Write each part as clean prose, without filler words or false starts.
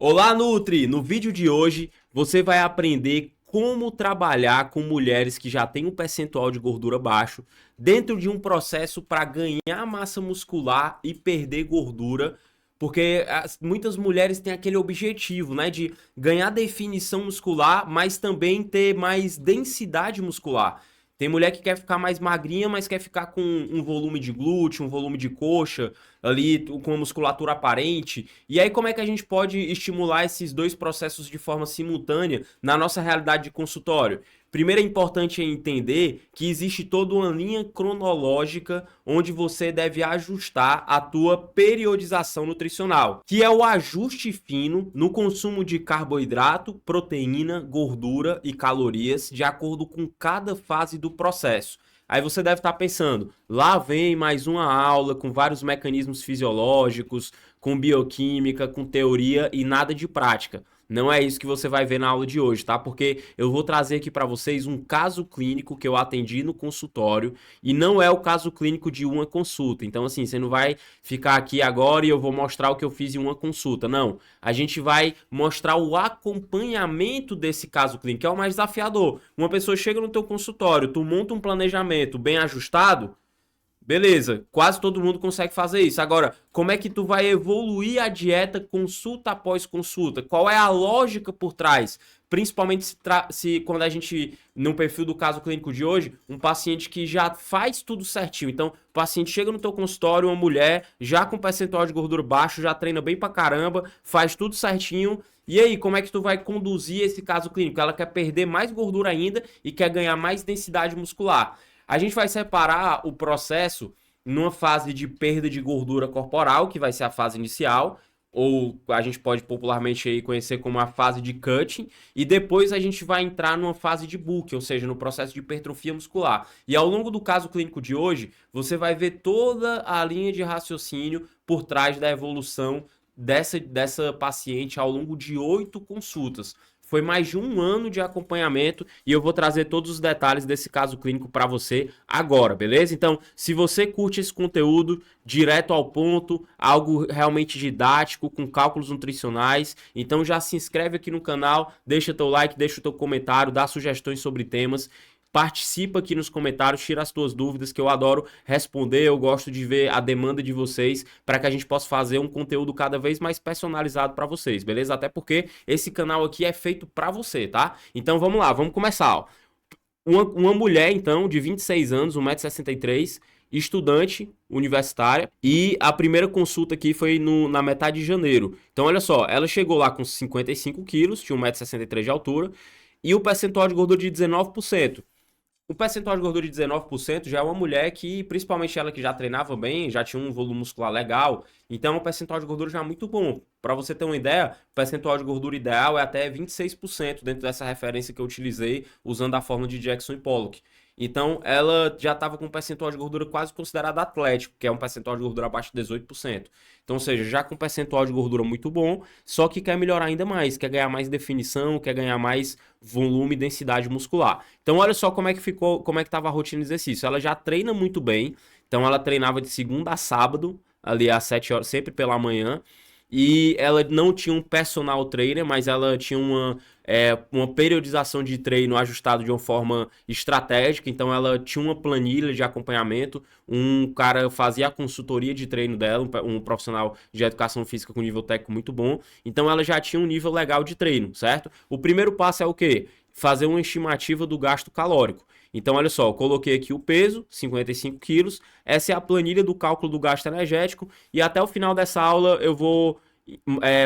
Olá, Nutri! No vídeo de hoje você vai aprender como trabalhar com mulheres que já têm um percentual de gordura baixo dentro de um processo para ganhar massa muscular e perder gordura, porque muitas mulheres têm aquele objetivo, né, de ganhar definição muscular, mas também ter mais densidade muscular. Tem mulher que quer ficar mais magrinha, mas quer ficar com um volume de glúteo, um volume de coxa, ali com a musculatura aparente. E aí, como é que a gente pode estimular esses dois processos de forma simultânea na nossa realidade de consultório? Primeiro é importante entender que existe toda uma linha cronológica onde você deve ajustar a tua periodização nutricional, que é o ajuste fino no consumo de carboidrato, proteína, gordura e calorias de acordo com cada fase do processo. Aí você deve estar pensando, lá vem mais uma aula com vários mecanismos fisiológicos, com bioquímica, com teoria e nada de prática. Não é isso que você vai ver na aula de hoje, tá? Porque eu vou trazer aqui para vocês um caso clínico que eu atendi no consultório e não é o caso clínico de uma consulta. Então, assim, você não vai ficar aqui agora e eu vou mostrar o que eu fiz em uma consulta. Não. A gente vai mostrar o acompanhamento desse caso clínico, que é o mais desafiador. Uma pessoa chega no teu consultório, tu monta um planejamento bem ajustado, beleza, quase todo mundo consegue fazer isso. Agora, como é que tu vai evoluir a dieta consulta após consulta? Qual é a lógica por trás? Principalmente se quando a gente, no perfil do caso clínico de hoje, um paciente que já faz tudo certinho. Então, o paciente chega no teu consultório, uma mulher, já com percentual de gordura baixo, já treina bem pra caramba, faz tudo certinho. E aí, como é que tu vai conduzir esse caso clínico? Ela quer perder mais gordura ainda e quer ganhar mais densidade muscular. A gente vai separar o processo numa fase de perda de gordura corporal, que vai ser a fase inicial, ou a gente pode popularmente aí conhecer como a fase de cutting, e depois a gente vai entrar numa fase de bulk, ou seja, no processo de hipertrofia muscular. E ao longo do caso clínico de hoje, você vai ver toda a linha de raciocínio por trás da evolução dessa paciente ao longo de 8 consultas. Foi mais de um ano de acompanhamento e eu vou trazer todos os detalhes desse caso clínico para você agora, beleza? Então, se você curte esse conteúdo direto ao ponto, algo realmente didático, com cálculos nutricionais, então já se inscreve aqui no canal, deixa teu like, deixa o teu comentário, dá sugestões sobre temas. Participa aqui nos comentários, tira as tuas dúvidas, que eu adoro responder, eu gosto de ver a demanda de vocês para que a gente possa fazer um conteúdo cada vez mais personalizado para vocês, beleza? Até porque esse canal aqui é feito para você, tá? Então vamos lá, vamos começar, ó. Uma mulher, então, de 26 anos, 1,63 m, estudante universitária, e a primeira consulta aqui foi na metade de janeiro. Então, olha só, ela chegou lá com 55 quilos, tinha 1,63 m de altura, e o percentual de gordura de 19%. O percentual de gordura de 19% já é uma mulher que, principalmente ela que já treinava bem, já tinha um volume muscular legal, então o percentual de gordura já é muito bom. Para você ter uma ideia, o percentual de gordura ideal é até 26% dentro dessa referência que eu utilizei usando a fórmula de Jackson e Pollock. Então ela já estava com um percentual de gordura quase considerado atlético, que é um percentual de gordura abaixo de 18%. Então, ou seja, já com um percentual de gordura muito bom, só que quer melhorar ainda mais, quer ganhar mais definição, quer ganhar mais volume e densidade muscular. Então, olha só como é que ficou, como é que estava a rotina de exercício. Ela já treina muito bem, então ela treinava de segunda a sábado, ali às 7 horas, sempre pela manhã. E ela não tinha um personal trainer, mas ela tinha uma periodização de treino ajustado de uma forma estratégica. Então ela tinha uma planilha de acompanhamento, um cara fazia a consultoria de treino dela, um profissional de educação física com nível técnico muito bom. Então ela já tinha um nível legal de treino, certo? O primeiro passo é o quê? Fazer uma estimativa do gasto calórico. Então, olha só, eu coloquei aqui o peso, 55 quilos, essa é a planilha do cálculo do gasto energético, e até o final dessa aula eu vou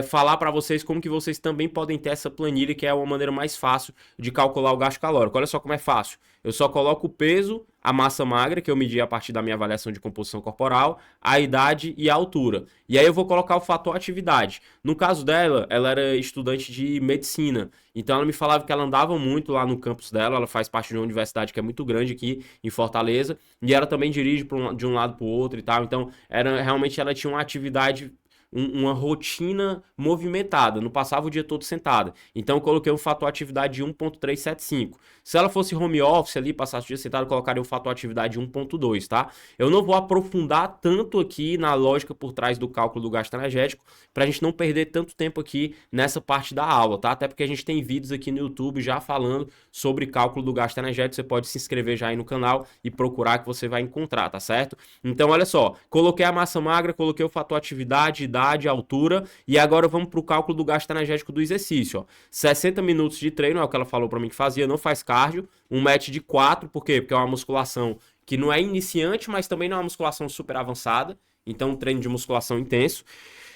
falar para vocês como que vocês também podem ter essa planilha, que é uma maneira mais fácil de calcular o gasto calórico. Olha só como é fácil. Eu só coloco o peso, a massa magra, que eu medi a partir da minha avaliação de composição corporal, a idade e a altura. E aí eu vou colocar o fator atividade. No caso dela, ela era estudante de medicina. Então ela me falava que ela andava muito lá no campus dela, ela faz parte de uma universidade que é muito grande aqui em Fortaleza, e ela também dirige de um lado para o outro e tal. Então, realmente ela tinha uma atividade uma rotina movimentada, não passava o dia todo sentada. Então eu coloquei um fator atividade de 1.375. Se ela fosse home office ali, passasse o dia sentada, eu colocaria um fator atividade de 1.2, tá? Eu não vou aprofundar tanto aqui na lógica por trás do cálculo do gasto energético, pra gente não perder tanto tempo aqui nessa parte da aula, tá? Até porque a gente tem vídeos aqui no YouTube já falando sobre cálculo do gasto energético, você pode se inscrever já aí no canal e procurar que você vai encontrar, tá certo? Então, olha só, coloquei a massa magra, coloquei o fator atividade, idade, altura, e agora vamos pro cálculo do gasto energético do exercício, ó. 60 minutos de treino, é o que ela falou pra mim que fazia, não faz cardio, um match de 4, por quê? Porque é uma musculação que não é iniciante, mas também não é uma musculação super avançada, então um treino de musculação intenso.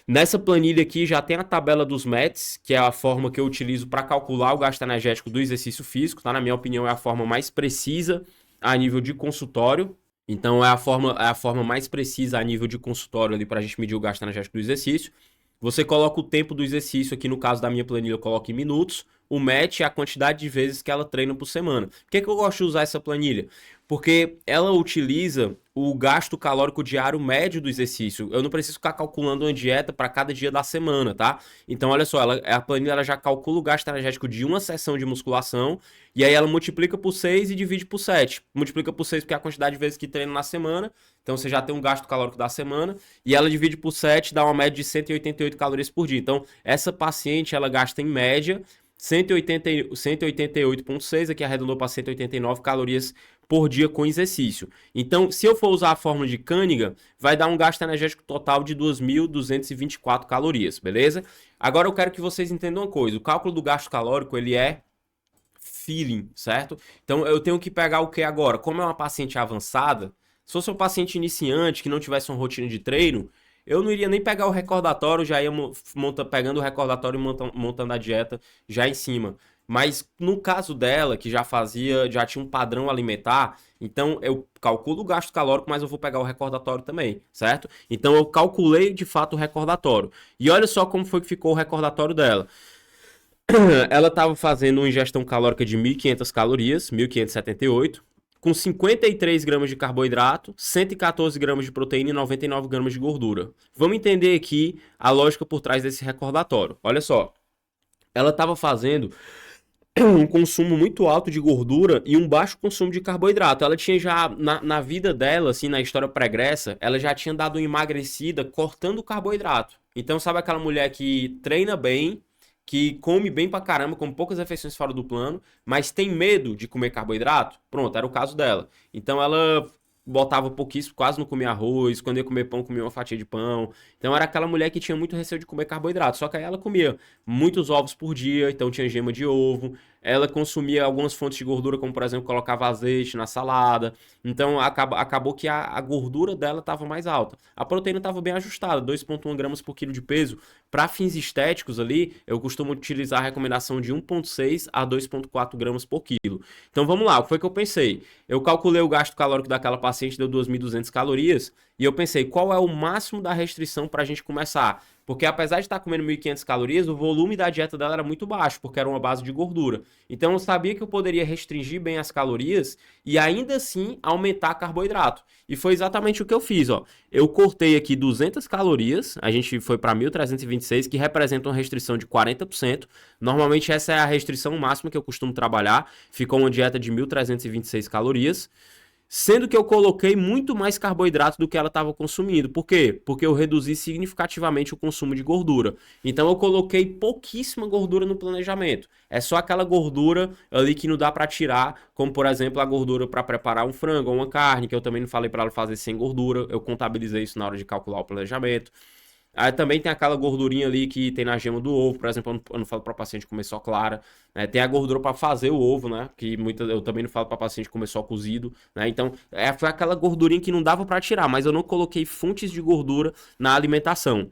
Nessa planilha aqui já tem a tabela dos METs, que é a forma que eu utilizo para calcular o gasto energético do exercício físico, tá? Na minha opinião, é a forma mais precisa a nível de consultório. Então, é a forma mais precisa a nível de consultório ali para a gente medir o gasto energético do exercício. Você coloca o tempo do exercício, aqui no caso da minha planilha eu coloco em minutos. O MET é a quantidade de vezes que ela treina por semana. Por que eu gosto de usar essa planilha? Porque ela utiliza o gasto calórico diário médio do exercício. Eu não preciso ficar calculando uma dieta para cada dia da semana, tá? Então, olha só, a planilha ela já calcula o gasto energético de uma sessão de musculação e aí ela multiplica por 6 e divide por 7. Multiplica por 6 porque é a quantidade de vezes que treina na semana. Então, você já tem um gasto calórico da semana e ela divide por 7, dá uma média de 188 calorias por dia. Então, essa paciente, ela gasta em média 188,6, aqui arredondou para 189 calorias por dia com exercício. Então, se eu for usar a fórmula de Cunningham, vai dar um gasto energético total de 2.224 calorias, beleza? Agora eu quero que vocês entendam uma coisa, o cálculo do gasto calórico, ele é feeling, certo? Então, eu tenho que pegar o que agora? Como é uma paciente avançada, se fosse um paciente iniciante que não tivesse uma rotina de treino, eu não iria nem pegar o recordatório, já ia pegando o recordatório e montando a dieta já em cima. Mas no caso dela, que já tinha um padrão alimentar, então eu calculo o gasto calórico, mas eu vou pegar o recordatório também, certo? Então eu calculei de fato o recordatório. E olha só como foi que ficou o recordatório dela. Ela estava fazendo uma ingestão calórica de 1.500 calorias, 1.578, com 53 gramas de carboidrato, 114 gramas de proteína e 99 gramas de gordura. Vamos entender aqui a lógica por trás desse recordatório. Olha só, ela estava fazendo um consumo muito alto de gordura e um baixo consumo de carboidrato. Ela tinha já, na vida dela, assim, na história pregressa, ela já tinha dado uma emagrecida cortando o carboidrato. Então, sabe aquela mulher que treina bem, que come bem pra caramba, com poucas refeições fora do plano, mas tem medo de comer carboidrato? Pronto, era o caso dela. Então ela botava pouquíssimo, quase não comia arroz, quando ia comer pão, comia uma fatia de pão. Então era aquela mulher que tinha muito receio de comer carboidrato, só que aí ela comia muitos ovos por dia, então tinha gema de ovo, ela consumia algumas fontes de gordura, como por exemplo, colocava azeite na salada, então acabou que a gordura dela estava mais alta. A proteína estava bem ajustada, 2,1 gramas por quilo de peso. Para fins estéticos ali, eu costumo utilizar a recomendação de 1,6 a 2,4 gramas por quilo. Então vamos lá, o que foi que eu pensei? Eu calculei o gasto calórico daquela paciente, deu 2.200 calorias, e eu pensei, qual é o máximo da restrição para a gente começar? Porque apesar de estar comendo 1.500 calorias, o volume da dieta dela era muito baixo, porque era uma base de gordura. Então eu sabia que eu poderia restringir bem as calorias e ainda assim aumentar carboidrato. E foi exatamente o que eu fiz, ó. Eu cortei aqui 200 calorias, a gente foi para 1.326, que representa uma restrição de 40%. Normalmente essa é a restrição máxima que eu costumo trabalhar. Ficou uma dieta de 1.326 calorias. Sendo que eu coloquei muito mais carboidrato do que ela estava consumindo. Por quê? Porque eu reduzi significativamente o consumo de gordura. Então eu coloquei pouquíssima gordura no planejamento. É só aquela gordura ali que não dá para tirar, como por exemplo a gordura para preparar um frango ou uma carne, que eu também não falei para ela fazer sem gordura. Eu contabilizei isso na hora de calcular o planejamento. Aí também tem aquela gordurinha ali que tem na gema do ovo, por exemplo, eu não falo para paciente comer só clara, né? Tem a gordura para fazer o ovo, né? Que eu também não falo para paciente comer só cozido, né? Então, foi aquela gordurinha que não dava para tirar, mas eu não coloquei fontes de gordura na alimentação.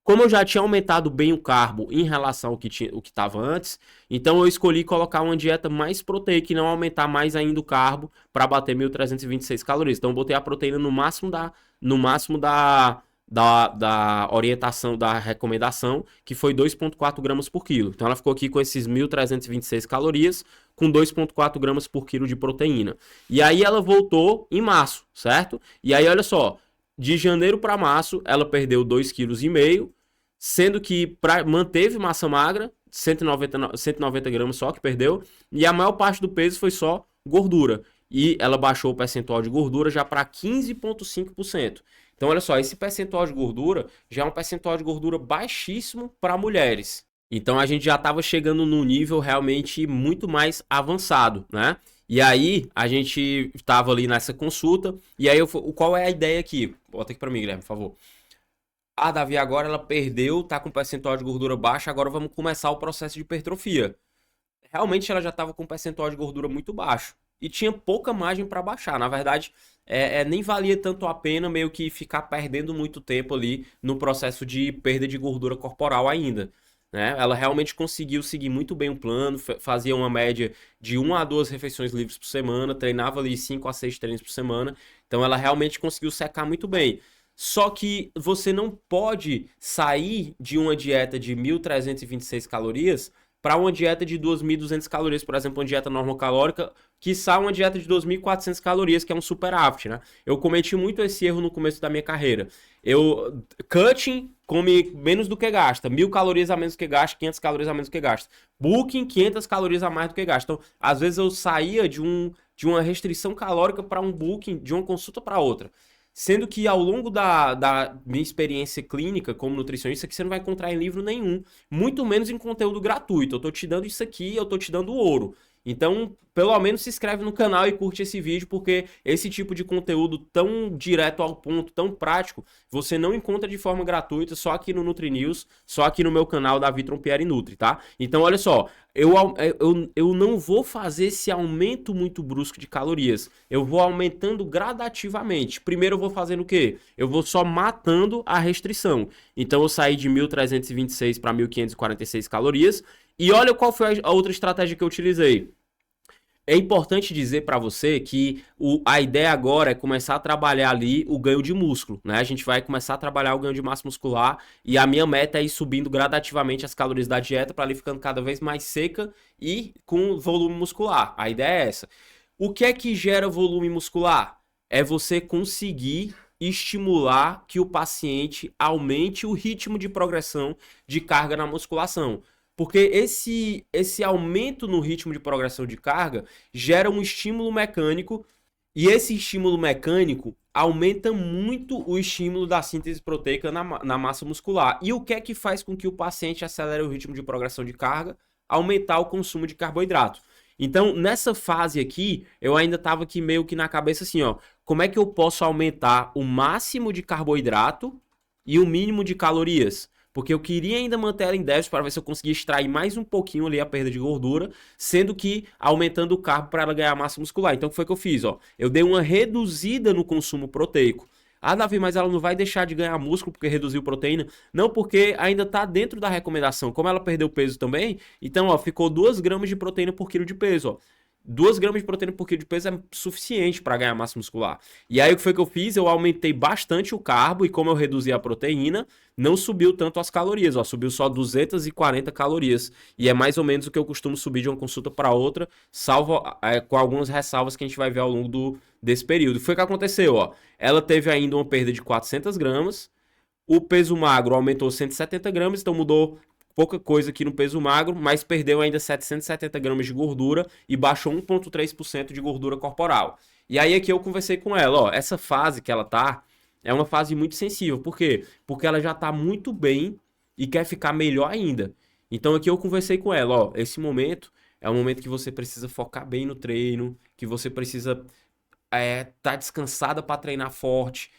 Como eu já tinha aumentado bem o carbo em relação ao que estava antes, então eu escolhi colocar uma dieta mais proteica e não aumentar mais ainda o carbo para bater 1.326 calorias. Então eu botei a proteína no máximo da orientação, da recomendação, que foi 2,4 gramas por quilo. Então ela ficou aqui com esses 1.326 calorias, com 2,4 gramas por quilo de proteína. E aí ela voltou em março, certo? E aí olha só, De janeiro para março, ela perdeu 2,5 kg, sendo que manteve massa magra, 190 gramas só que perdeu, e a maior parte do peso foi só gordura. E ela baixou o percentual de gordura já para 15,5%. Então, olha só, esse percentual de gordura já é um percentual de gordura baixíssimo para mulheres. Então, a gente já estava chegando num nível realmente muito mais avançado, né? E aí, a gente estava ali nessa consulta, e aí, qual é a ideia aqui? Bota aqui para mim, Guilherme, por favor. Ah, Davi, agora ela perdeu, tá com percentual de gordura baixo, agora vamos começar o processo de hipertrofia. Realmente ela já estava com um percentual de gordura muito baixo e tinha pouca margem para baixar. Na verdade, nem valia tanto a pena meio que ficar perdendo muito tempo ali no processo de perda de gordura corporal ainda. Né? Ela realmente conseguiu seguir muito bem o plano, fazia uma média de 1 a 2 refeições livres por semana, treinava ali 5 a 6 treinos por semana, então ela realmente conseguiu secar muito bem. Só que você não pode sair de uma dieta de 1.326 calorias para uma dieta de 2.200 calorias, por exemplo, uma dieta normocalórica, quiçá uma dieta de 2.400 calorias, que é um superávit, né? Eu cometi muito esse erro no começo da minha carreira. Cutting come menos do que gasta, 1.000 calorias a menos do que gasta, 500 calorias a menos do que gasta. Booking, 500 calorias a mais do que gasta. Então, às vezes eu saía de uma restrição calórica para um booking, de uma consulta para outra. Sendo que ao longo da minha experiência clínica como nutricionista, que você não vai encontrar em livro nenhum, muito menos em conteúdo gratuito. Eu tô te dando isso aqui, eu tô te dando ouro. Então, pelo menos se inscreve no canal e curte esse vídeo, porque esse tipo de conteúdo tão direto ao ponto, tão prático, você não encontra de forma gratuita só aqui no Nutri News, só aqui no meu canal Davi Trompieri Nutri, tá? Então, olha só, eu não vou fazer esse aumento muito brusco de calorias. Eu vou aumentando gradativamente. Primeiro eu vou fazendo o quê? Eu vou só matando a restrição. Então eu saí de 1.326 para 1.546 calorias. E olha qual foi a outra estratégia que eu utilizei. É importante dizer para você que a ideia agora é começar a trabalhar ali o ganho de músculo, né? A gente vai começar a trabalhar o ganho de massa muscular e a minha meta é ir subindo gradativamente as calorias da dieta para ali ficando cada vez mais seca e com volume muscular. A ideia é essa. O que é que gera volume muscular? É você conseguir estimular que o paciente aumente o ritmo de progressão de carga na musculação. Porque esse aumento no ritmo de progressão de carga gera um estímulo mecânico e esse estímulo mecânico aumenta muito o estímulo da síntese proteica na massa muscular. E o que é que faz com que o paciente acelere o ritmo de progressão de carga? Aumentar o consumo de carboidrato. Então, nessa fase aqui, eu ainda estava aqui meio que na cabeça assim, ó, como é que eu posso aumentar o máximo de carboidrato e o mínimo de calorias? Porque eu queria ainda manter ela em déficit para ver se eu conseguia extrair mais um pouquinho ali a perda de gordura, sendo que aumentando o carbo para ela ganhar massa muscular. Então, o que foi que eu fiz? Ó? Eu dei uma reduzida no consumo proteico. Ah, Davi, mas ela não vai deixar de ganhar músculo porque reduziu proteína? Não, porque ainda está dentro da recomendação. Como ela perdeu peso também, então, ó, ficou 2 gramas de proteína por quilo de peso, ó. 2 gramas de proteína por quilo de peso é suficiente para ganhar massa muscular. E aí o que foi que eu fiz? Eu aumentei bastante o carbo e como eu reduzi a proteína, não subiu tanto as calorias, ó, subiu só 240 calorias. E é mais ou menos o que eu costumo subir de uma consulta para outra, salvo com algumas ressalvas que a gente vai ver ao longo desse período. Foi o que aconteceu, ó. Ela teve ainda uma perda de 400 gramas, o peso magro aumentou 170 gramas, então mudou pouca coisa aqui no peso magro, mas perdeu ainda 770 gramas de gordura e baixou 1,3% de gordura corporal. E aí aqui eu conversei com ela, ó, essa fase que ela tá é uma fase muito sensível. Por quê? Porque ela já tá muito bem e quer ficar melhor ainda. Então aqui eu conversei com ela, ó, esse momento é um momento que você precisa focar bem no treino, que você precisa tá descansada para treinar forte,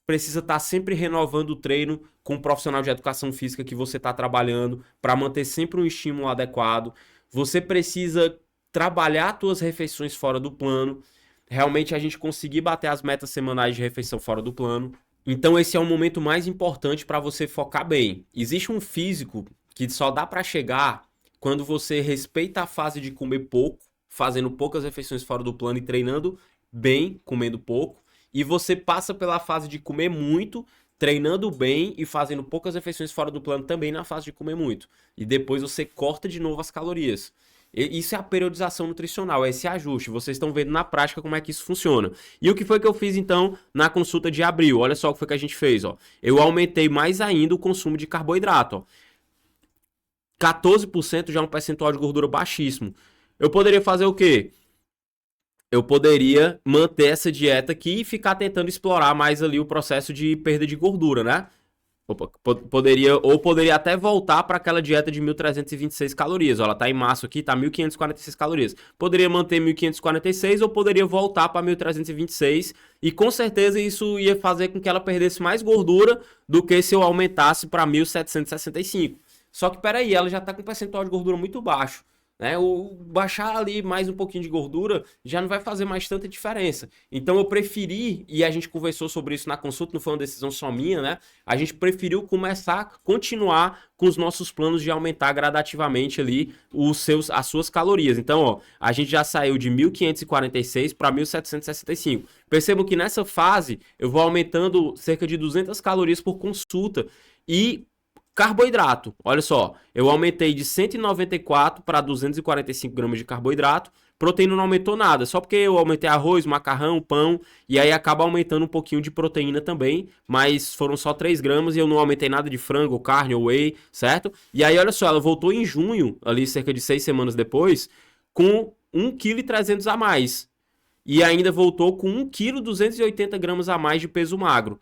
precisa estar sempre renovando o treino com o profissional de educação física que você está trabalhando para manter sempre um estímulo adequado. Você precisa trabalhar as suas refeições fora do plano. Realmente a gente conseguir bater as metas semanais de refeição fora do plano. Então esse é o momento mais importante para você focar bem. Existe um físico que só dá para chegar quando você respeita a fase de comer pouco, fazendo poucas refeições fora do plano e treinando bem, comendo pouco. E você passa pela fase de comer muito, treinando bem e fazendo poucas refeições fora do plano também na fase de comer muito. E depois você corta de novo as calorias. Isso é a periodização nutricional, é esse ajuste. Vocês estão vendo na prática como é que isso funciona. E o que foi que eu fiz então na consulta de abril? Olha só o que foi que a gente fez, ó. Eu aumentei mais ainda o consumo de carboidrato, ó. 14% já é um percentual de gordura baixíssimo. Eu poderia fazer o quê? Eu poderia manter essa dieta aqui e ficar tentando explorar mais ali o processo de perda de gordura, né? Poderia até voltar para aquela dieta de 1.326 calorias. Ó, ela tá em março aqui, tá 1.546 calorias. Poderia manter 1.546 ou poderia voltar para 1.326 e com certeza isso ia fazer com que ela perdesse mais gordura do que se eu aumentasse para 1.765. Só que peraí, ela já tá com um percentual de gordura muito baixo. Né? Baixar ali mais um pouquinho de gordura já não vai fazer mais tanta diferença. Então eu preferi, e a gente conversou sobre isso na consulta, não foi uma decisão só minha, né? A gente preferiu continuar com os nossos planos de aumentar gradativamente ali as suas calorias. Então, ó, a gente já saiu de 1.546 para 1.765. Percebam que nessa fase eu vou aumentando cerca de 200 calorias por consulta e carboidrato, olha só, eu aumentei de 194 para 245 gramas de carboidrato, proteína não aumentou nada, só porque eu aumentei arroz, macarrão, pão, e aí acaba aumentando um pouquinho de proteína também, mas foram só 3 gramas e eu não aumentei nada de frango, carne ou whey, certo? E aí olha só, ela voltou em junho, ali cerca de 6 semanas depois, com 1,3 kg a mais, e ainda voltou com 1,280 kg a mais de peso magro.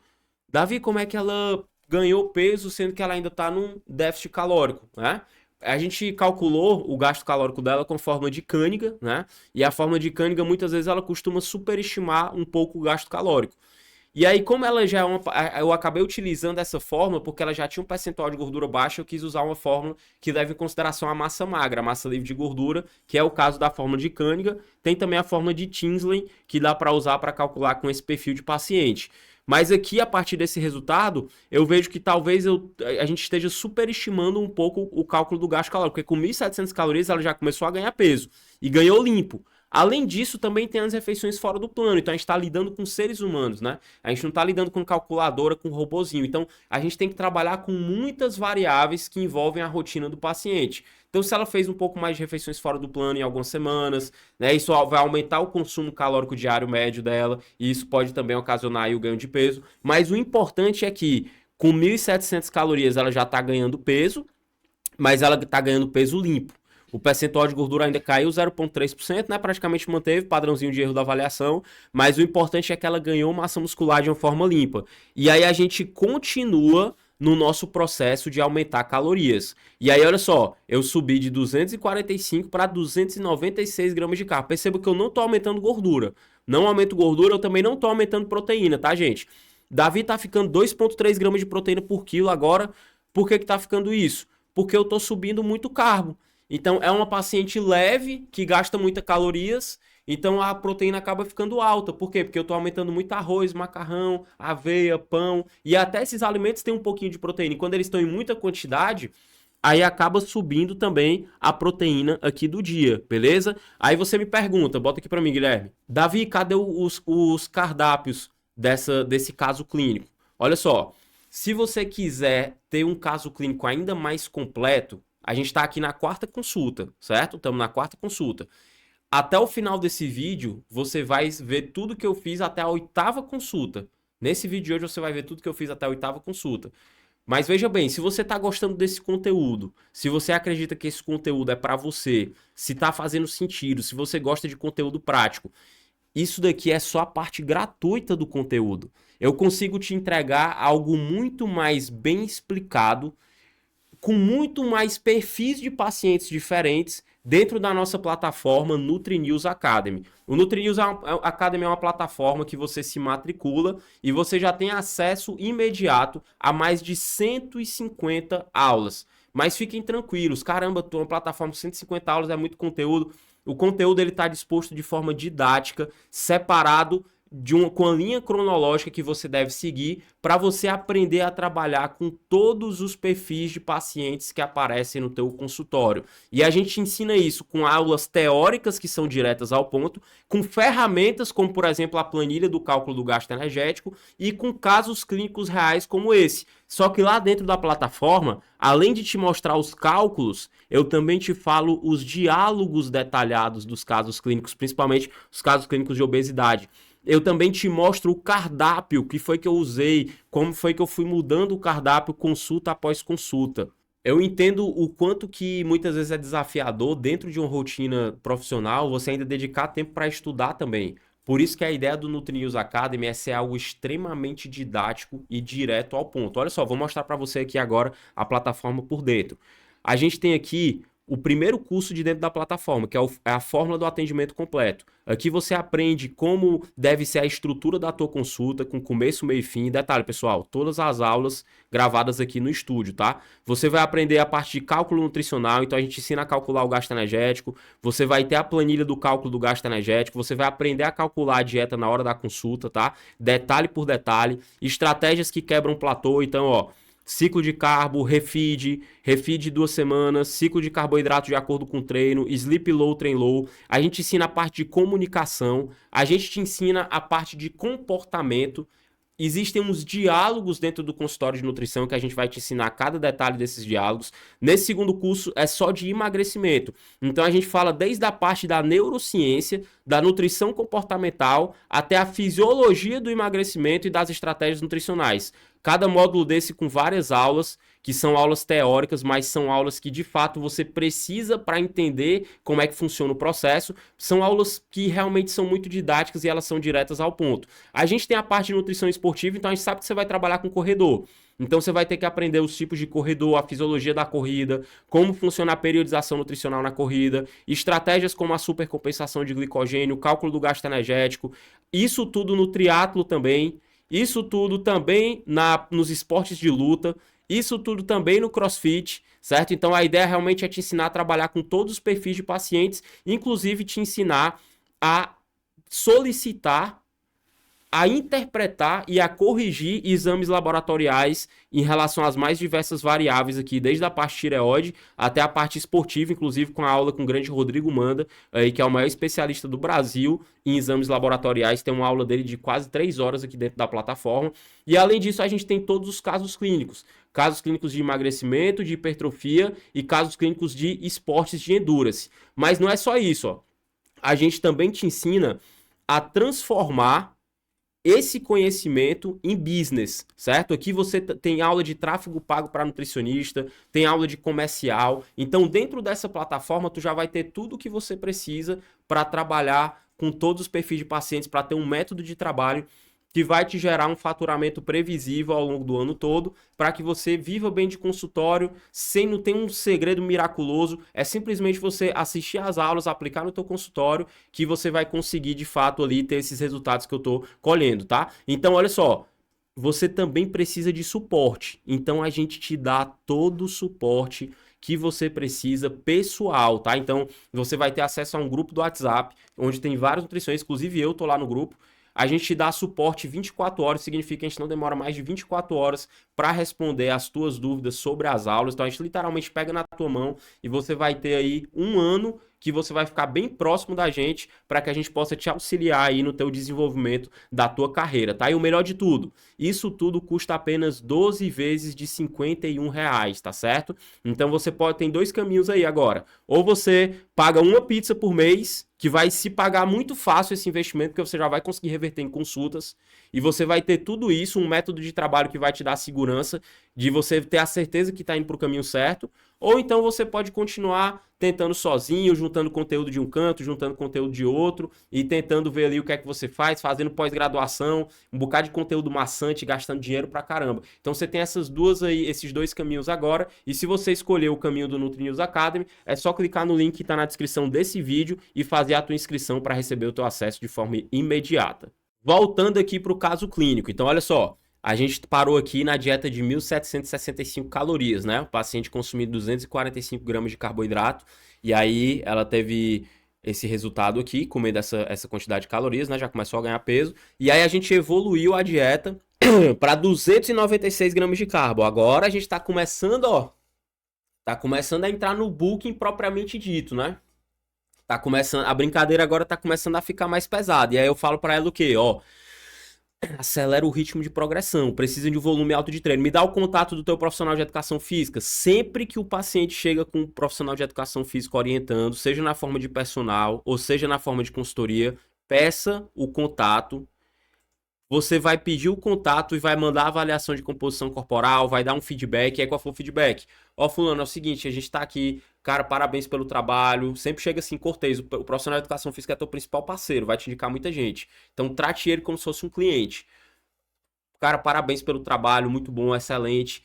Davi, como é que ela ganhou peso, sendo que ela ainda está num déficit calórico, né? A gente calculou o gasto calórico dela com forma de Königke, né? E a forma de Königke, muitas vezes, ela costuma superestimar um pouco o gasto calórico. E aí, como ela já é eu acabei utilizando essa fórmula, porque ela já tinha um percentual de gordura baixo, eu quis usar uma fórmula que leva em consideração a massa magra, a massa livre de gordura, que é o caso da fórmula de Königke. Tem também a fórmula de Tinsley, que dá para usar para calcular com esse perfil de paciente. Mas aqui, a partir desse resultado, eu vejo que talvez a gente esteja superestimando um pouco o cálculo do gasto calórico, porque com 1.700 calorias ela já começou a ganhar peso e ganhou limpo. Além disso, também tem as refeições fora do plano. Então, a gente está lidando com seres humanos, né? A gente não está lidando com calculadora, com robozinho. Então, a gente tem que trabalhar com muitas variáveis que envolvem a rotina do paciente. Então, se ela fez um pouco mais de refeições fora do plano em algumas semanas, né? Isso vai aumentar o consumo calórico diário médio dela. E isso pode também ocasionar aí o ganho de peso. Mas o importante é que, com 1.700 calorias, ela já está ganhando peso, mas ela está ganhando peso limpo. O percentual de gordura ainda caiu 0,3%, né? Praticamente manteve o padrãozinho de erro da avaliação, mas o importante é que ela ganhou massa muscular de uma forma limpa. E aí a gente continua no nosso processo de aumentar calorias. E aí, olha só, eu subi de 245 para 296 gramas de carbo. Perceba que eu não estou aumentando gordura. Não aumento gordura, eu também não estou aumentando proteína, tá, gente? Davi tá ficando 2,3 gramas de proteína por quilo agora. Por que tá ficando isso? Porque eu tô subindo muito carbo. Então, é uma paciente leve, que gasta muitas calorias, então a proteína acaba ficando alta. Por quê? Porque eu estou aumentando muito arroz, macarrão, aveia, pão, e até esses alimentos têm um pouquinho de proteína. E quando eles estão em muita quantidade, aí acaba subindo também a proteína aqui do dia, beleza? Aí você me pergunta, bota aqui para mim, Guilherme. Davi, cadê os cardápios desse caso clínico? Olha só, se você quiser ter um caso clínico ainda mais completo, a gente está aqui na 4ª consulta, certo? Estamos na 4ª consulta. Até o final desse vídeo, você vai ver tudo que eu fiz até a 8ª consulta. Nesse vídeo de hoje, você vai ver tudo que eu fiz até a 8ª consulta. Mas veja bem, se você está gostando desse conteúdo, se você acredita que esse conteúdo é para você, se está fazendo sentido, se você gosta de conteúdo prático, isso daqui é só a parte gratuita do conteúdo. Eu consigo te entregar algo muito mais bem explicado, com muito mais perfis de pacientes diferentes dentro da nossa plataforma NutriNews Academy. O NutriNews Academy é uma plataforma que você se matricula e você já tem acesso imediato a mais de 150 aulas. Mas fiquem tranquilos, caramba, uma plataforma de 150 aulas é muito conteúdo. O conteúdo ele está disposto de forma didática, separado com a linha cronológica que você deve seguir para você aprender a trabalhar com todos os perfis de pacientes que aparecem no teu consultório. E a gente ensina isso com aulas teóricas que são diretas ao ponto, com ferramentas como, por exemplo, a planilha do cálculo do gasto energético e com casos clínicos reais como esse. Só que lá dentro da plataforma, além de te mostrar os cálculos, eu também te falo os diálogos detalhados dos casos clínicos, principalmente os casos clínicos de obesidade. Eu também te mostro o cardápio, que foi que eu usei, como foi que eu fui mudando o cardápio consulta após consulta. Eu entendo o quanto que muitas vezes é desafiador dentro de uma rotina profissional você ainda dedicar tempo para estudar também. Por isso que a ideia do NutriNews Academy é ser algo extremamente didático e direto ao ponto. Olha só, vou mostrar para você aqui agora a plataforma por dentro. A gente tem aqui o primeiro curso de dentro da plataforma, que é a fórmula do atendimento completo. Aqui você aprende como deve ser a estrutura da tua consulta, com começo, meio e fim. Detalhe, pessoal, todas as aulas gravadas aqui no estúdio, tá? Você vai aprender a parte de cálculo nutricional, então a gente ensina a calcular o gasto energético. Você vai ter a planilha do cálculo do gasto energético. Você vai aprender a calcular a dieta na hora da consulta, tá? Detalhe por detalhe. Estratégias que quebram platô, então, ó. Ciclo de carbo, refeed 2 semanas, ciclo de carboidrato de acordo com o treino, sleep low, train low. A gente ensina a parte de comunicação, a gente te ensina a parte de comportamento. Existem uns diálogos dentro do consultório de nutrição que a gente vai te ensinar cada detalhe desses diálogos. Nesse segundo curso é só de emagrecimento. Então a gente fala desde a parte da neurociência, da nutrição comportamental, até a fisiologia do emagrecimento e das estratégias nutricionais. Cada módulo desse com várias aulas, que são aulas teóricas, mas são aulas que de fato você precisa para entender como é que funciona o processo. São aulas que realmente são muito didáticas e elas são diretas ao ponto. A gente tem a parte de nutrição esportiva, então a gente sabe que você vai trabalhar com corredor. Então você vai ter que aprender os tipos de corredor, a fisiologia da corrida, como funciona a periodização nutricional na corrida, estratégias como a supercompensação de glicogênio, cálculo do gasto energético, isso tudo no triatlo também. Isso tudo também nos esportes de luta, isso tudo também no CrossFit, certo? Então a ideia realmente é te ensinar a trabalhar com todos os perfis de pacientes, inclusive te ensinar a solicitar, a interpretar e a corrigir exames laboratoriais em relação às mais diversas variáveis aqui, desde a parte tireoide até a parte esportiva, inclusive com a aula com o grande Rodrigo Manda, que é o maior especialista do Brasil em exames laboratoriais. Tem uma aula dele de quase 3 horas aqui dentro da plataforma. E além disso, a gente tem todos os casos clínicos de emagrecimento, de hipertrofia e casos clínicos de esportes de endurance. Mas não é só isso, ó. A gente também te ensina a transformar esse conhecimento em business, certo? Aqui você tem aula de tráfego pago para nutricionista, tem aula de comercial. Então, dentro dessa plataforma, tu já vai ter tudo o que você precisa para trabalhar com todos os perfis de pacientes, para ter um método de trabalho que vai te gerar um faturamento previsível ao longo do ano todo, para que você viva bem de consultório, sem não ter um segredo miraculoso, é simplesmente você assistir às aulas, aplicar no teu consultório, que você vai conseguir de fato ali ter esses resultados que eu tô colhendo, tá? Então, olha só, você também precisa de suporte, então a gente te dá todo o suporte que você precisa pessoal, tá? Então, você vai ter acesso a um grupo do WhatsApp, onde tem vários nutricionistas, inclusive eu tô lá no grupo. A gente te dá suporte 24 horas, significa que a gente não demora mais de 24 horas para responder as tuas dúvidas sobre as aulas. Então a gente literalmente pega na tua mão e você vai ter aí um ano que você vai ficar bem próximo da gente para que a gente possa te auxiliar aí no teu desenvolvimento da tua carreira, tá? E o melhor de tudo, isso tudo custa apenas 12 vezes de R$ 51, tá certo? Então você tem 2 caminhos aí agora. Ou você paga uma pizza por mês, que vai se pagar muito fácil esse investimento, porque você já vai conseguir reverter em consultas, e você vai ter tudo isso, um método de trabalho que vai te dar segurança de você ter a certeza que está indo para o caminho certo, ou então você pode continuar tentando sozinho, juntando conteúdo de um canto, juntando conteúdo de outro, e tentando ver ali o que é que você faz, fazendo pós-graduação, um bocado de conteúdo maçante, gastando dinheiro pra caramba. Então você tem esses 2 caminhos agora, e se você escolher o caminho do NutriNews Academy, é só clicar no link que está na descrição desse vídeo e fazer a tua inscrição para receber o teu acesso de forma imediata. Voltando aqui para o caso clínico, então olha só, a gente parou aqui na dieta de 1.765 calorias, né? O paciente consumiu 245 gramas de carboidrato, e aí ela teve esse resultado aqui, comendo essa quantidade de calorias, né? Já começou a ganhar peso. E aí a gente evoluiu a dieta para 296 gramas de carbo. Agora a gente tá começando, ó. Tá começando a entrar no bulking propriamente dito, né? Tá começando, a brincadeira agora tá começando a ficar mais pesada. E aí eu falo pra ela o quê? Ó, acelera o ritmo de progressão, precisa de um volume alto de treino. Me dá o contato do teu profissional de educação física. Sempre que o paciente chega com um profissional de educação física orientando, seja na forma de personal ou seja na forma de consultoria, peça o contato. Você vai pedir o contato e vai mandar a avaliação de composição corporal, vai dar um feedback. E aí qual foi o feedback? Ó, fulano, é o seguinte, a gente tá aqui, cara, parabéns pelo trabalho. Sempre chega assim, cortês, o profissional de educação física é teu principal parceiro, vai te indicar muita gente. Então trate ele como se fosse um cliente. Cara, parabéns pelo trabalho, muito bom, excelente.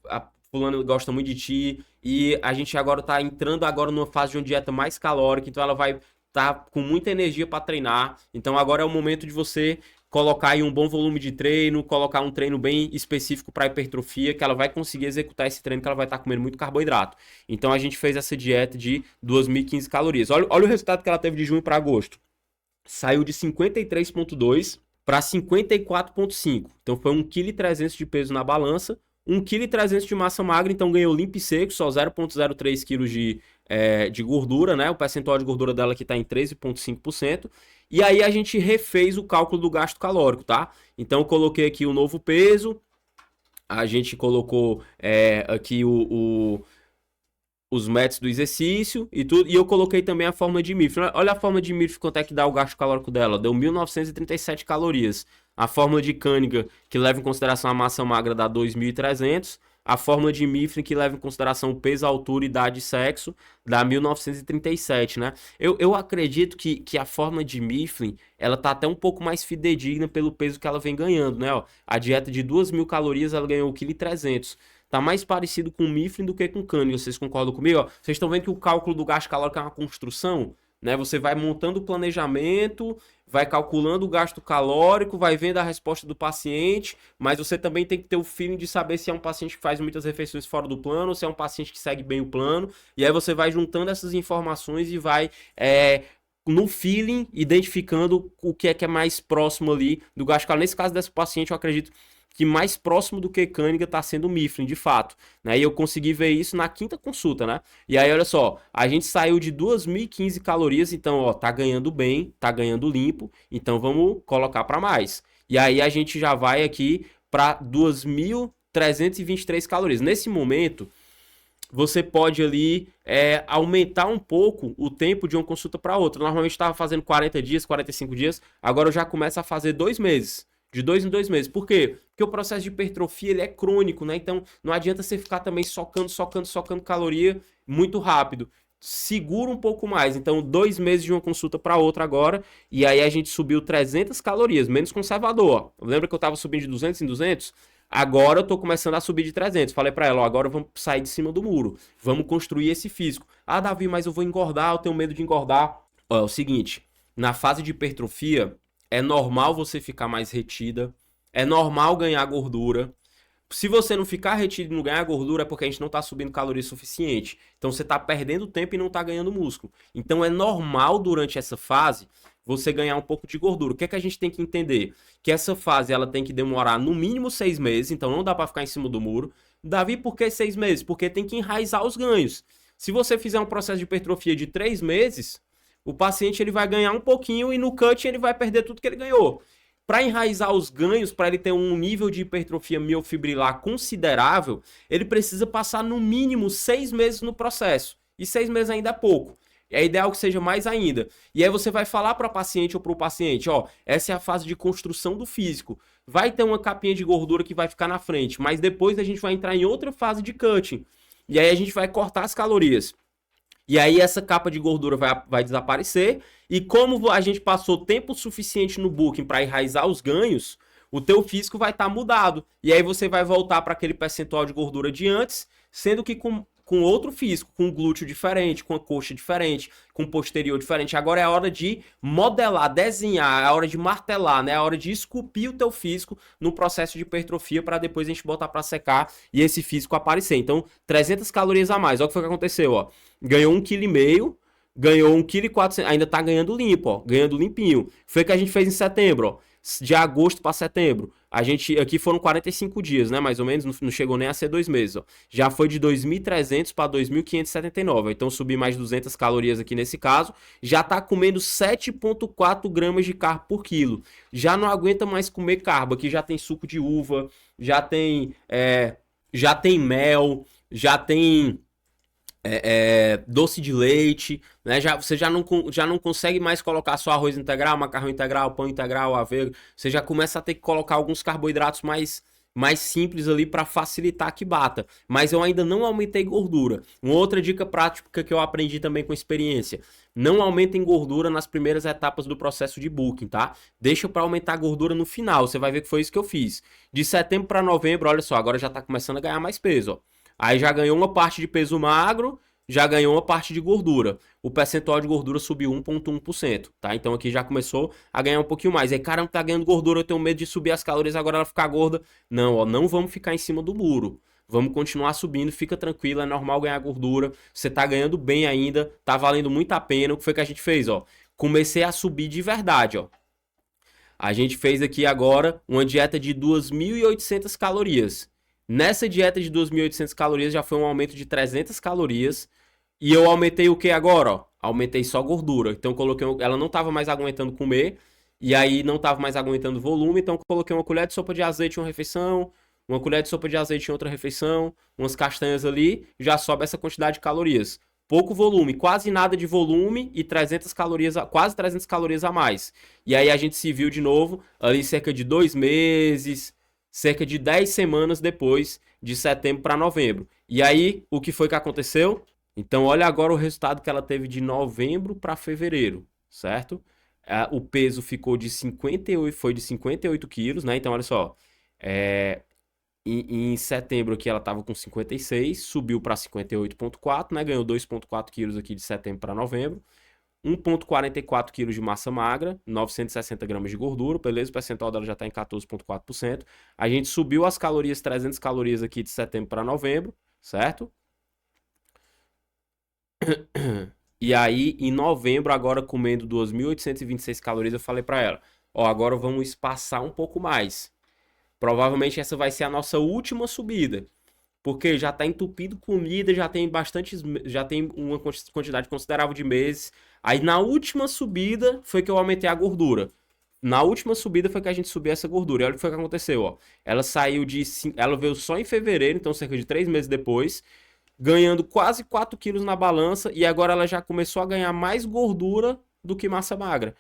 A fulano gosta muito de ti. E a gente agora tá entrando agora numa fase de uma dieta mais calórica, então ela vai tá com muita energia para treinar. Então agora é o momento de você colocar aí um bom volume de treino, colocar um treino bem específico para hipertrofia, que ela vai conseguir executar esse treino, que ela vai estar comendo muito carboidrato. Então a gente fez essa dieta de 2.015 calorias. Olha o resultado que ela teve de junho para agosto. Saiu de 53,2 para 54,5. Então foi 1,3 kg de peso na balança, 1,3 kg de massa magra, então ganhou limpo e seco, só 0,03 kg de gordura, né? O percentual de gordura dela aqui está em 13,5%. E aí a gente refez o cálculo do gasto calórico, tá? Então eu coloquei aqui o novo peso, a gente colocou aqui os métodos do exercício e tudo, e eu coloquei também a fórmula de Mifflin. Olha a fórmula de Mifflin, quanto é que dá o gasto calórico dela, deu 1.937 calorias. A fórmula de Cunningham, que leva em consideração a massa magra, dá 2.300. A fórmula de Mifflin, que leva em consideração o peso, altura, idade e sexo, dá 1.937, né? Eu acredito que a fórmula de Mifflin, ela tá até um pouco mais fidedigna pelo peso que ela vem ganhando, né? Ó, a dieta de 2.000 calorias, ela ganhou 1,3 kg. Tá mais parecido com o Mifflin do que com o Cunningham. Vocês concordam comigo? Ó, vocês estão vendo que o cálculo do gasto calórico é uma construção, né? Você vai montando o planejamento, vai calculando o gasto calórico, vai vendo a resposta do paciente, mas você também tem que ter o feeling de saber se é um paciente que faz muitas refeições fora do plano, ou se é um paciente que segue bem o plano, e aí você vai juntando essas informações e vai no feeling identificando o que é mais próximo ali do gasto calórico. Nesse caso dessa paciente, eu acredito que mais próximo do que Cunningham está sendo o Mifflin, de fato, né? E eu consegui ver isso na quinta consulta, né? E aí, olha só, a gente saiu de 2.015 calorias, então, ó, tá ganhando bem, tá ganhando limpo, então vamos colocar para mais. E aí a gente já vai aqui para 2.323 calorias. Nesse momento, você pode ali aumentar um pouco o tempo de uma consulta para outra. Normalmente estava fazendo 40 dias, 45 dias, agora eu já começo a fazer 2 meses. De 2 em 2 meses. Por quê? Porque o processo de hipertrofia ele é crônico, né? Então não adianta você ficar também socando caloria muito rápido. Segura um pouco mais. Então 2 meses de uma consulta para outra agora. E aí a gente subiu 300 calorias, menos conservador. Ó. Lembra que eu estava subindo de 200 em 200? Agora eu tô começando a subir de 300. Falei para ela, ó, agora vamos sair de cima do muro. Vamos construir esse físico. Ah, Davi, mas eu vou engordar, eu tenho medo de engordar. Ó, é o seguinte, na fase de hipertrofia, é normal você ficar mais retida, é normal ganhar gordura. Se você não ficar retido e não ganhar gordura, é porque a gente não está subindo caloria suficiente. Então você está perdendo tempo e não está ganhando músculo. Então é normal durante essa fase você ganhar um pouco de gordura. O que é que a gente tem que entender? Que essa fase ela tem que demorar no mínimo 6 meses, então não dá para ficar em cima do muro. Davi, por que 6 meses? Porque tem que enraizar os ganhos. Se você fizer um processo de hipertrofia de 3 meses, o paciente ele vai ganhar um pouquinho e no cut ele vai perder tudo que ele ganhou. Para enraizar os ganhos, para ele ter um nível de hipertrofia miofibrilar considerável, ele precisa passar no mínimo 6 meses no processo. E 6 meses ainda é pouco. É ideal que seja mais ainda. E aí você vai falar para a paciente ou para o paciente, ó, essa é a fase de construção do físico. Vai ter uma capinha de gordura que vai ficar na frente, mas depois a gente vai entrar em outra fase de cutting. E aí a gente vai cortar as calorias. E aí essa capa de gordura vai desaparecer. E como a gente passou tempo suficiente no booking para enraizar os ganhos, o teu físico vai estar mudado. E aí você vai voltar para aquele percentual de gordura de antes, sendo que com outro físico, com um glúteo diferente, com a coxa diferente, com um posterior diferente. Agora é a hora de modelar, desenhar, é a hora de martelar, né? É a hora de esculpir o teu físico no processo de hipertrofia para depois a gente botar para secar e esse físico aparecer. Então, 300 calorias a mais. Olha o que foi que aconteceu, ó. Ganhou 1,5 kg, ganhou 1,4 kg, ainda tá ganhando limpo, ó, ganhando limpinho. Foi o que a gente fez em setembro, ó, de agosto para setembro. A gente, aqui foram 45 dias, né, mais ou menos, não chegou nem a ser 2 meses, ó. Já foi de 2.300 para 2.579, então subi mais 200 calorias aqui nesse caso. Já tá comendo 7,4 gramas de carbo por quilo. Já não aguenta mais comer carbo, aqui já tem suco de uva, já tem mel, já tem doce de leite, né? Você já não consegue mais colocar só arroz integral, macarrão integral, pão integral, aveia. Você já começa a ter que colocar alguns carboidratos mais simples ali para facilitar que bata. Mas eu ainda não aumentei gordura. Uma outra dica prática que eu aprendi também com experiência: não aumentem gordura nas primeiras etapas do processo de booking, tá? Deixa para aumentar a gordura no final. Você vai ver que foi isso que eu fiz. De setembro para novembro, olha só, agora já tá começando a ganhar mais peso, ó. Aí já ganhou uma parte de peso magro, já ganhou uma parte de gordura. O percentual de gordura subiu 1,1%, tá? Então aqui já começou a ganhar um pouquinho mais. Aí, caramba, tá ganhando gordura, eu tenho medo de subir as calorias, agora ela ficar gorda. Não, ó, não vamos ficar em cima do muro. Vamos continuar subindo, fica tranquilo, é normal ganhar gordura. Você tá ganhando bem ainda, tá valendo muito a pena. O que foi que a gente fez, ó? Comecei a subir de verdade, ó. A gente fez aqui agora uma dieta de 2.800 calorias. Nessa dieta de 2.800 calorias já foi um aumento de 300 calorias. E eu aumentei o que agora? Ó? Aumentei só gordura. Então coloquei, ela não estava mais aguentando comer. E aí não estava mais aguentando volume. Então coloquei uma colher de sopa de azeite em uma refeição. Uma colher de sopa de azeite em outra refeição. Umas castanhas ali. Já sobe essa quantidade de calorias. Pouco volume, quase nada de volume e 300 calorias, quase 300 calorias a mais. E aí a gente se viu de novo ali cerca de 2 meses, cerca de 10 semanas depois, de setembro para novembro. E aí, o que foi que aconteceu? Então, olha agora o resultado que ela teve de novembro para fevereiro, certo? O peso ficou de 58, foi de 58 quilos, né? Então, olha só, em setembro aqui ela estava com 56, subiu para 58,4, né? Ganhou 2,4 quilos aqui de setembro para novembro. 1,44 kg de massa magra, 960 gramas de gordura, beleza? O percentual dela já está em 14,4%. A gente subiu as calorias, 300 calorias aqui de setembro para novembro, certo? E aí, em novembro, agora comendo 2.826 calorias, eu falei para ela, ó, agora vamos espaçar um pouco mais. Provavelmente essa vai ser a nossa última subida. Porque já está entupido comida, já tem uma quantidade considerável de meses. Aí na última subida foi que eu aumentei a gordura. Na última subida foi que a gente subiu essa gordura. E olha o que foi que aconteceu, ó. Ela saiu de. Ela veio só em fevereiro, então cerca de 3 meses depois, ganhando quase 4 quilos na balança. E agora ela já começou a ganhar mais gordura do que massa magra.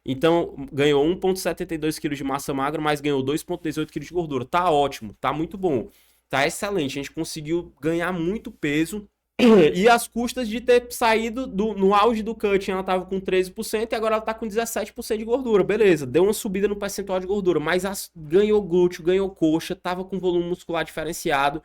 Então, ganhou 1,72 kg de massa magra, mas ganhou 2,18 kg de gordura. Tá ótimo, tá muito bom. Tá excelente. A gente conseguiu ganhar muito peso. E as custas de ter saído no auge do cutting, ela tava com 13% e agora ela tá com 17% de gordura. Beleza, deu uma subida no percentual de gordura, mas ganhou glúteo, ganhou coxa, tava com volume muscular diferenciado.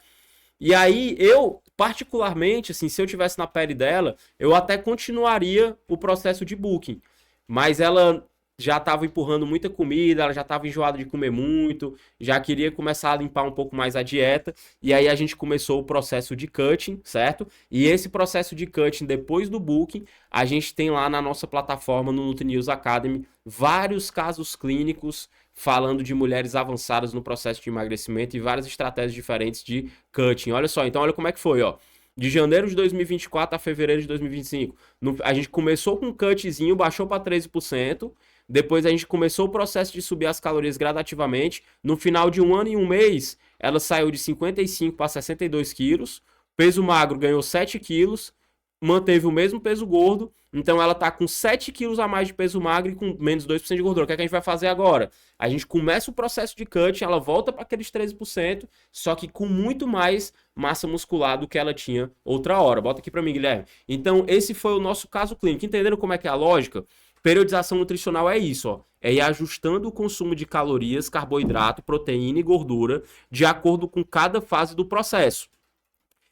E aí, eu, particularmente, assim, se eu tivesse na pele dela, eu até continuaria o processo de booking. Mas ela já estava empurrando muita comida, ela já estava enjoada de comer muito, já queria começar a limpar um pouco mais a dieta, e aí a gente começou o processo de cutting, certo? E esse processo de cutting, depois do booking, a gente tem lá na nossa plataforma, no NutriNews Academy, vários casos clínicos falando de mulheres avançadas no processo de emagrecimento e várias estratégias diferentes de cutting. Olha só, então olha como é que foi, ó. De janeiro de 2024 a fevereiro de 2025, a gente começou com um cutzinho, baixou para 13%, depois a gente começou o processo de subir as calorias gradativamente. No final de 1 ano e 1 mês, ela saiu de 55 para 62 quilos. Peso magro ganhou 7 quilos. Manteve o mesmo peso gordo. Então ela está com 7 quilos a mais de peso magro e com menos 2% de gordura. O que é que a gente vai fazer agora? A gente começa o processo de cutting, ela volta para aqueles 13%, só que com muito mais massa muscular do que ela tinha outra hora. Bota aqui para mim, Guilherme. Então esse foi o nosso caso clínico. Entenderam como é que é a lógica? Periodização nutricional é isso, ó. É ir ajustando o consumo de calorias, carboidrato, proteína e gordura de acordo com cada fase do processo.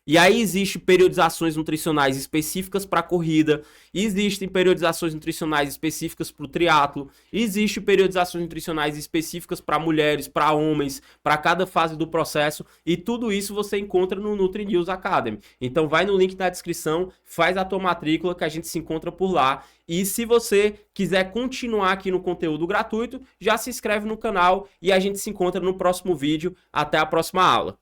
E aí existem periodizações nutricionais específicas para corrida, existem periodizações nutricionais específicas para o triatlo, existem periodizações nutricionais específicas para mulheres, para homens, para cada fase do processo, e tudo isso você encontra no Nutri News Academy. Então vai no link na descrição, faz a tua matrícula que a gente se encontra por lá. E se você quiser continuar aqui no conteúdo gratuito, já se inscreve no canal e a gente se encontra no próximo vídeo. Até a próxima aula.